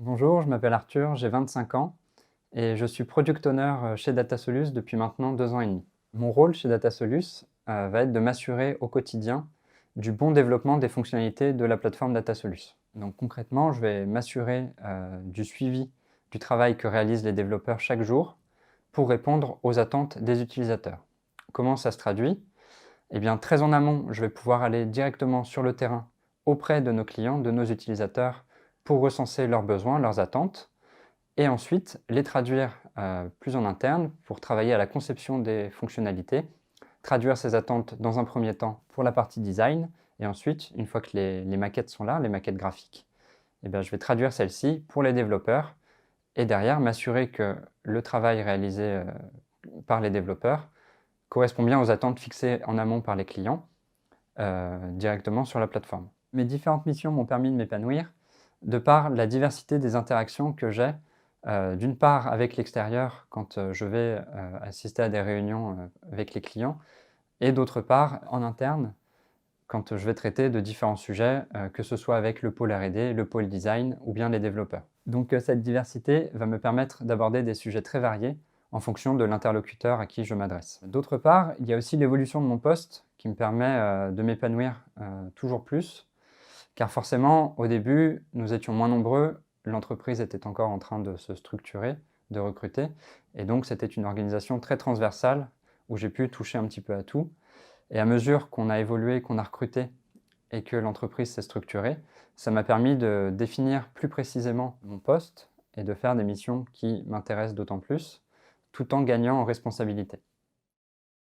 Bonjour, je m'appelle Arthur, j'ai 25 ans et je suis Product Owner chez Datasolus depuis maintenant 2 ans et demi. Mon rôle chez Datasolus va être de m'assurer au quotidien du bon développement des fonctionnalités de la plateforme Datasolus. Donc concrètement, je vais m'assurer du suivi du travail que réalisent les développeurs chaque jour pour répondre aux attentes des utilisateurs. Comment ça se traduit? Eh bien, très en amont, je vais pouvoir aller directement sur le terrain auprès de nos clients, de nos utilisateurs, pour recenser leurs besoins, leurs attentes, et ensuite les traduire plus en interne pour travailler à la conception des fonctionnalités, traduire ces attentes dans un premier temps pour la partie design, et ensuite, une fois que les maquettes sont là, les maquettes graphiques, eh bien, je vais traduire celles-ci pour les développeurs, et derrière m'assurer que le travail réalisé par les développeurs correspond bien aux attentes fixées en amont par les clients directement sur la plateforme. Mes différentes missions m'ont permis de m'épanouir de par la diversité des interactions que j'ai, d'une part avec l'extérieur quand je vais assister à des réunions avec les clients, et d'autre part en interne quand je vais traiter de différents sujets, que ce soit avec le pôle R&D, le pôle design ou bien les développeurs. Donc cette diversité va me permettre d'aborder des sujets très variés en fonction de l'interlocuteur à qui je m'adresse. D'autre part, il y a aussi l'évolution de mon poste qui me permet de m'épanouir toujours plus, car forcément, au début, nous étions moins nombreux, l'entreprise était encore en train de se structurer, de recruter, et donc c'était une organisation très transversale où j'ai pu toucher un petit peu à tout. Et à mesure qu'on a évolué, qu'on a recruté et que l'entreprise s'est structurée, ça m'a permis de définir plus précisément mon poste et de faire des missions qui m'intéressent d'autant plus, tout en gagnant en responsabilité.